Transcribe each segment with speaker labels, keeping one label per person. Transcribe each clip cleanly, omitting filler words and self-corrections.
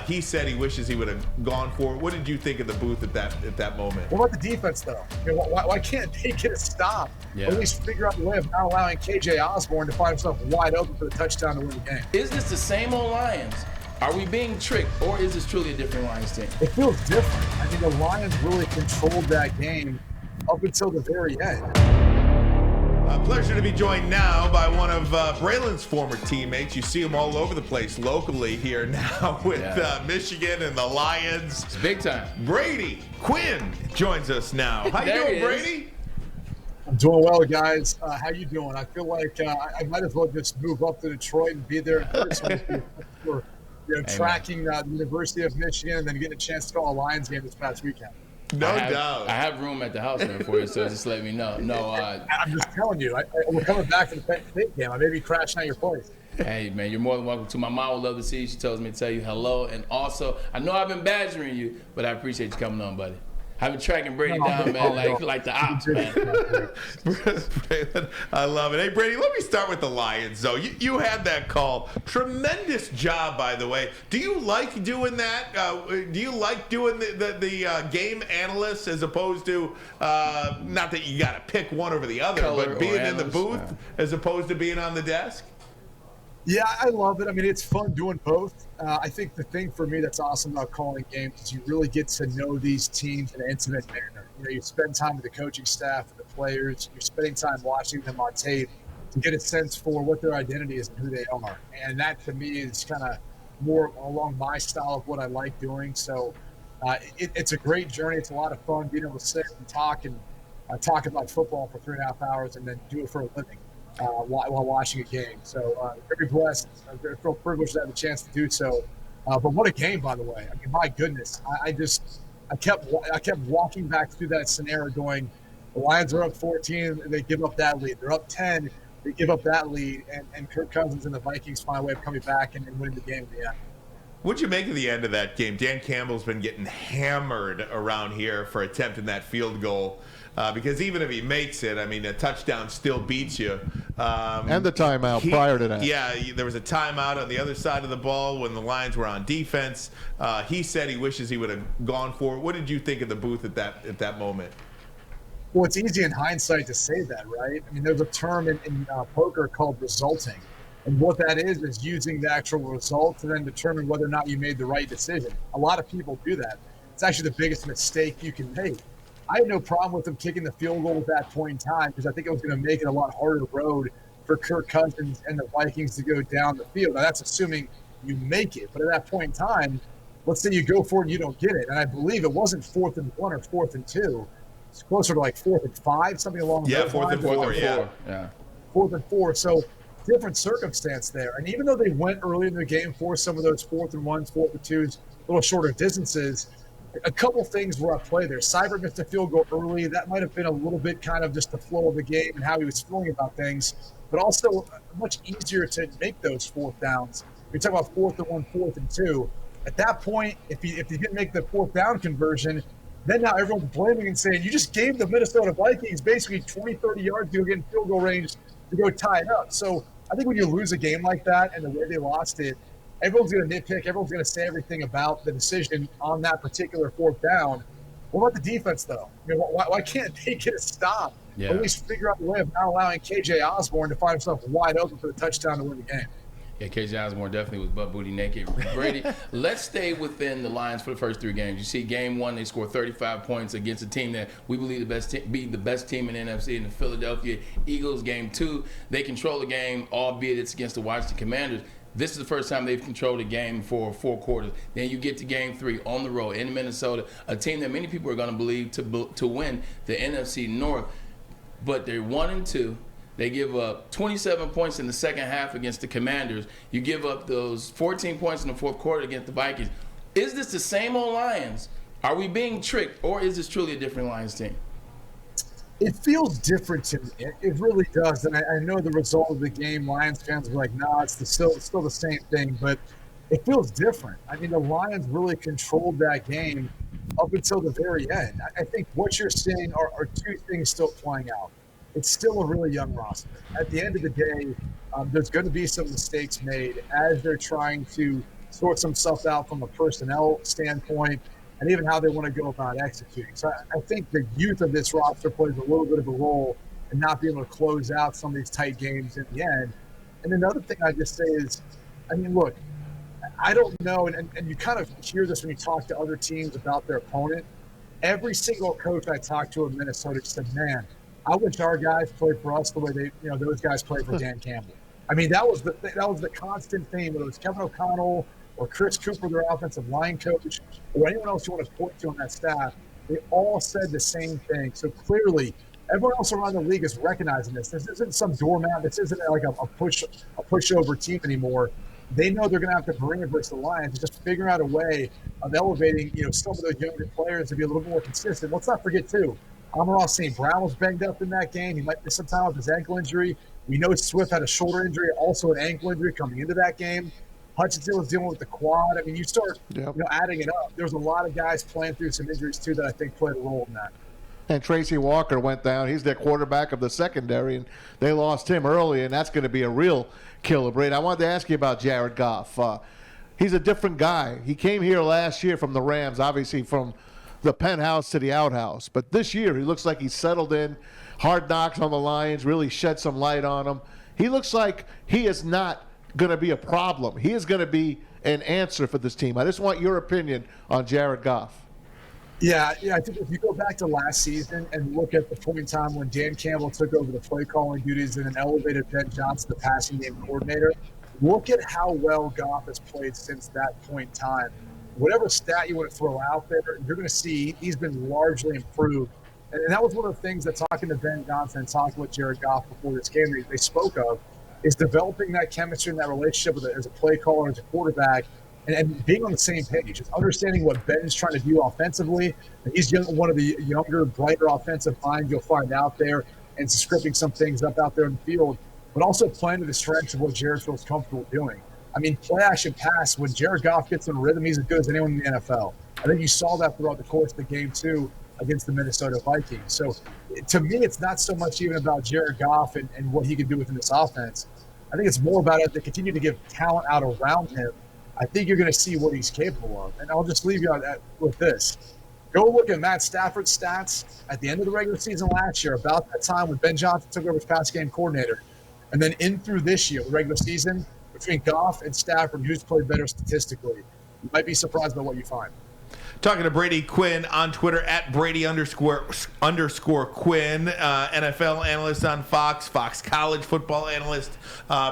Speaker 1: He said he wishes he would have gone for it. What did you think of the booth at that moment?
Speaker 2: What about the defense, though? I mean, why can't they get a stop?
Speaker 3: Yeah.
Speaker 2: Or at least figure out a way of not allowing KJ Osborne to find himself wide open for the touchdown to win the game.
Speaker 3: Is this the same old Lions? Are we being tricked, or is this truly a different Lions team?
Speaker 2: It feels different. I mean, the Lions really controlled that game up until the very end.
Speaker 1: A pleasure to be joined now by one of Braylon's former teammates. You see him all over the place locally here now with Michigan and the Lions.
Speaker 3: It's big time.
Speaker 1: Brady Quinn joins us now. How you doing, Brady?
Speaker 2: I'm doing well, guys. How you doing? I feel like I might as well just move up to Detroit and be there in person for tracking the University of Michigan and then getting a chance to call a Lions game this past weekend.
Speaker 1: No doubt.
Speaker 3: I have room at the house there for you, so just let me know. No,
Speaker 2: I'm just telling you, we're coming back for the Penn State game. I may be crashing at your place.
Speaker 3: Hey, man, you're more than welcome to. My mom would love to see you. She tells me to tell you hello. And also, I know I've been badgering you, but I appreciate you coming on, buddy. I've been tracking Brady down, man, like the ops, man.
Speaker 1: I love it. Hey, Brady, let me start with the Lions, though. You had that call. Tremendous job, by the way. Do you like doing that? Do you like doing the game analyst as opposed to, not that you got to pick one over the other, but being in the booth as opposed to being on the desk?
Speaker 2: Yeah, I love it. I mean, it's fun doing both. I think the thing for me that's awesome about calling games is you really get to know these teams in an intimate manner. You know, you spend time with the coaching staff and the players. You're spending time watching them on tape to get a sense for what their identity is and who they are. And that, to me, is kind of more along my style of what I like doing. So it's a great journey. It's a lot of fun being able to sit and talk about football for 3.5 hours and then do it for a living. While watching a game. So very blessed. I'm very privileged to have a chance to do so. But what a game, by the way. I mean, my goodness. I kept walking back through that scenario going, the Lions are up 14, they give up that lead. They're up 10, they give up that lead, and Kirk Cousins and the Vikings find a way of coming back and winning the game in the end.
Speaker 1: What'd you make of the end of that game? Dan Campbell's been getting hammered around here for attempting that field goal. Because even if he makes it, I mean, a touchdown still beats you.
Speaker 4: And the timeout prior to that.
Speaker 1: Yeah, there was a timeout on the other side of the ball when the Lions were on defense. He said he wishes he would have gone for it. What did you think of the booth at that moment?
Speaker 2: Well, it's easy in hindsight to say that, right? I mean, there's a term in poker called resulting. And what that is using the actual result to then determine whether or not you made the right decision. A lot of people do that. It's actually the biggest mistake you can make. I had no problem with them kicking the field goal at that point in time because I think it was going to make it a lot harder road for Kirk Cousins and the Vikings to go down the field. Now, that's assuming you make it. But at that point in time, let's say you go for it and you don't get it. And I believe it wasn't 4th and 1 or 4th and 2. It's closer to like 4th and 5, something along those lines.
Speaker 1: 4th and 4, yeah.
Speaker 2: 4th and 4. So different circumstance there. And even though they went early in the game for some of those 4th and 1s, 4th and 2s, a little shorter distances, a couple things were at play there. Cyber missed a field goal early. That might have been a little bit kind of just the flow of the game and how he was feeling about things, but also much easier to make those 4th downs. We talk about 4th and 1, 4th and 2. At that point, if he didn't make the 4th down conversion, then now everyone's blaming and saying, you just gave the Minnesota Vikings basically 20, 30 yards to go get in field goal range to go tie it up. So I think when you lose a game like that and the way they lost it, everyone's going to nitpick. Everyone's going to say everything about the decision on that particular 4th down. What about the defense, though? I mean, why can't they get a stop?
Speaker 3: Yeah.
Speaker 2: Or at least figure out a way of not allowing KJ Osborne to find himself wide open for the touchdown to win the game.
Speaker 3: Yeah, KJ Osborne definitely was butt booty naked. Brady, let's stay within the Lions for the first 3 games. You see, game 1, they scored 35 points against a team that we believe be the best team in the NFC, in the Philadelphia Eagles. Game 2, they control the game, albeit it's against the Washington Commanders. This is the first time they've controlled a game for 4 quarters. Then you get to game 3 on the road in Minnesota, a team that many people are going to believe to win the NFC North. But they're 1-2. They give up 27 points in the second half against the Commanders. You give up those 14 points in the 4th quarter against the Vikings. Is this the same old Lions? Are we being tricked, or is this truly a different Lions team?
Speaker 2: It feels different to me. It really does. And I know the result of the game, Lions fans were like, nah, it's still the same thing. But it feels different. I mean, the Lions really controlled that game up until the very end. I think what you're seeing are 2 things still playing out. It's still a really young roster. At the end of the day, there's going to be some mistakes made as they're trying to sort some stuff out from a personnel standpoint, and even how they want to go about executing. So I think the youth of this roster plays a little bit of a role in not being able to close out some of these tight games in the end. And another thing I just say is, I mean, look, I don't know, and you kind of hear this when you talk to other teams about their opponent. Every single coach I talked to in Minnesota said, man, I wish our guys played for us the way those guys played for Dan Campbell. I mean, that was the constant theme, whether it was Kevin O'Connell or Chris Cooper, their offensive line coach, or anyone else you want to point to on that staff. They all said the same thing. So clearly, everyone else around the league is recognizing this. This isn't some doormat. This isn't like a pushover team anymore. They know they're going to have to bring it versus the Lions and just figure out a way of elevating, some of those younger players to be a little more consistent. Let's not forget, too, Amon-Ra St. Brown was banged up in that game. He might miss some time with his ankle injury. We know Swift had a shoulder injury, also an ankle injury coming into that game. Hutchinson was dealing with the quad. I mean, you start adding it up. There's a lot of guys playing through some injuries, too, that I think played a role in that.
Speaker 4: And Tracy Walker went down. He's their quarterback of the secondary, and they lost him early, and that's going to be a real killer. Brady, I wanted to ask you about Jared Goff. He's a different guy. He came here last year from the Rams, obviously from the penthouse to the outhouse. But this year, he looks like he's settled in. Hard knocks on the Lions really shed some light on him. He looks like he is not going to be a problem. He is going to be an answer for this team. I just want your opinion on Jared Goff.
Speaker 2: Yeah, I think if you go back to last season and look at the point in time when Dan Campbell took over the play calling duties and then elevated Ben Johnson, the passing game coordinator, look at how well Goff has played since that point in time. Whatever stat you want to throw out there, you're going to see he's been largely improved. And that was one of the things that talking to Ben Johnson and talking with Jared Goff before this game they spoke of, is developing that chemistry and that relationship as a play caller, as a quarterback, and being on the same page, just understanding what Ben is trying to do offensively. And he's one of the younger, brighter offensive minds you'll find out there, and scripting some things up out there in the field, but also playing to the strengths of what Jared feels comfortable doing. I mean, play action pass, when Jared Goff gets in a rhythm, he's as good as anyone in the NFL. I think you saw that throughout the course of the game, too, against the Minnesota Vikings. So, to me, it's not so much even about Jared Goff and what he can do within this offense. I think it's more about it. They continue to give talent out around him. I think you're going to see what he's capable of. And I'll just leave you with this. Go look at Matt Stafford's stats at the end of the regular season last year, about that time when Ben Johnson took over as pass game coordinator. And then in through this year, the regular season, between Goff and Stafford, who's played better statistically. You might be surprised by what you find.
Speaker 1: Talking to Brady Quinn on Twitter at Brady_Quinn, NFL analyst on Fox College football analyst.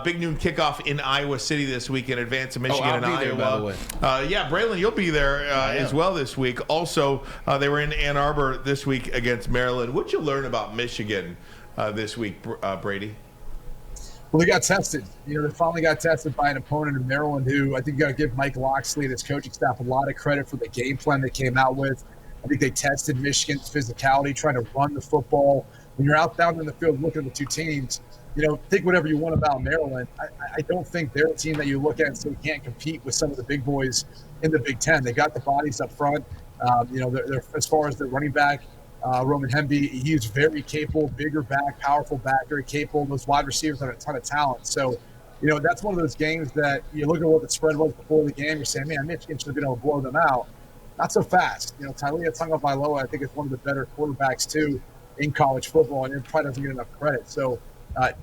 Speaker 1: Big noon kickoff in Iowa City this week in advance of Michigan and Iowa.
Speaker 3: There, by the way.
Speaker 1: Yeah, Braylon, you'll be there as well this week. Also, they were in Ann Arbor this week against Maryland. What'd you learn about Michigan this week, Brady?
Speaker 2: Well, they got tested. They finally got tested by an opponent in Maryland who I think you got to give Mike Locksley and his coaching staff a lot of credit for the game plan they came out with. I think they tested Michigan's physicality, trying to run the football. When you're out down in the field looking at the two teams, think whatever you want about Maryland. I don't think they're a team that you look at and say can't compete with some of the big boys in the Big Ten. They got the bodies up front. They're as far as their running back, Roman Hemby, he's very capable, bigger back, powerful back, very capable. Those wide receivers have a ton of talent. So, that's one of those games that you look at what the spread was before the game, you're saying, man, Michigan should have been able to blow them out. Not so fast. Taulia Tagovailoa, I think, is one of the better quarterbacks, too, in college football, and it probably doesn't get enough credit. So,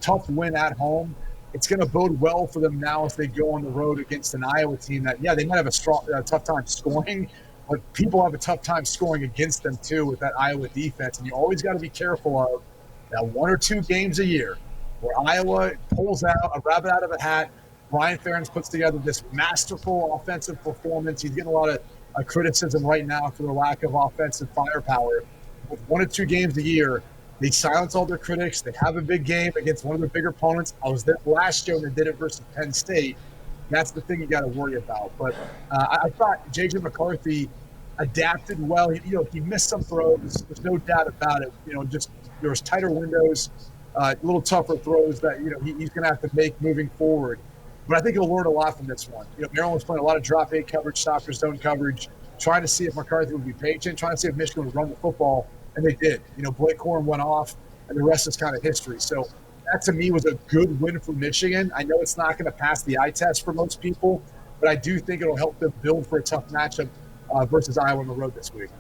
Speaker 2: tough win at home. It's going to bode well for them now as they go on the road against an Iowa team that, they might have a tough time scoring, but people have a tough time scoring against them, too, with that Iowa defense. And you always got to be careful of that 1 or 2 games a year where Iowa pulls out a rabbit out of a hat. Brian Ferentz puts together this masterful offensive performance. He's getting a lot of criticism right now for the lack of offensive firepower. With 1 or 2 games a year, they silence all their critics. They have a big game against one of their bigger opponents. I was there last year when they did it versus Penn State. That's the thing you got to worry about. But I thought J.J. McCarthy adapted well. He missed some throws. There's no doubt about it. Just there was tighter windows, a little tougher throws that he's going to have to make moving forward. But I think he'll learn a lot from this one. Maryland's playing a lot of drop 8 coverage, stopper zone coverage, trying to see if McCarthy would be patient, trying to see if Michigan would run the football, and they did. Blake Corum went off, and the rest is kind of history. So that, to me, was a good win for Michigan. I know it's not going to pass the eye test for most people, but I do think it'll help them build for a tough matchup versus Iowa on the road this week.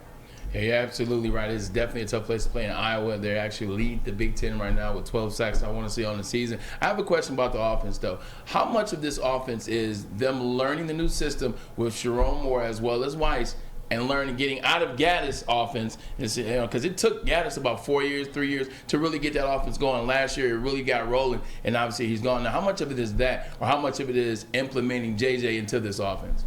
Speaker 3: Yeah, you're absolutely right. It's definitely a tough place to play in Iowa. They actually lead the Big Ten right now with 12 sacks I want to see on the season. I have a question about the offense, though. How much of this offense is them learning the new system with Sharon Moore as well as Weiss and learning getting out of Gaddis' offense? Because it took Gaddis about 3 years to really get that offense going. Last year, it really got rolling, and obviously he's gone. Now, how much of it is that, or how much of it is implementing JJ into this offense?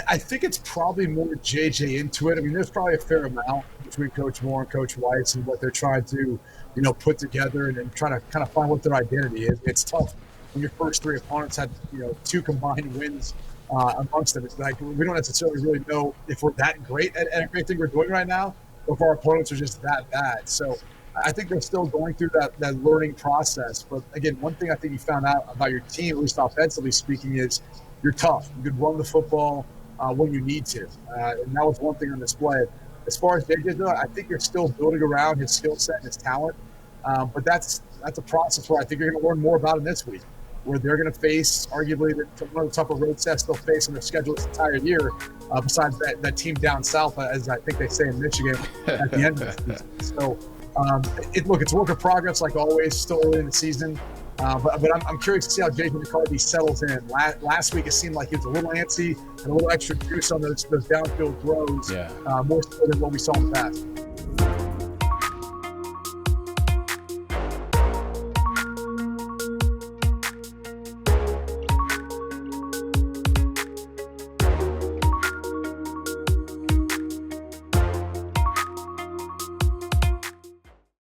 Speaker 2: I think it's probably more JJ into it. I mean, there's probably a fair amount between Coach Moore and Coach Weiss and what they're trying to, put together and trying to kind of find what their identity is. It's tough when your first 3 opponents had, 2 combined wins amongst them. It's like we don't necessarily really know if we're that great at a great thing we're doing right now, or if our opponents are just that bad. So I think they're still going through that learning process. But again, one thing I think you found out about your team, at least offensively speaking, is you're tough. You can run the football when you need to. And that was one thing on display. As far as JJ, though, I think you're still building around his skill set and his talent. But that's a process where I think you're going to learn more about him this week, where they're going to face arguably one of the tougher road sets they'll face in their schedule this entire year, besides that team down south, as I think they say in Michigan at the end of the season. So, it's a work of progress like always, still early in the season. But I'm curious to see how J.J. McCarthy settles in. Last week it seemed like he was a little antsy and a little extra juice on those downfield throws, more so than what we saw in the past.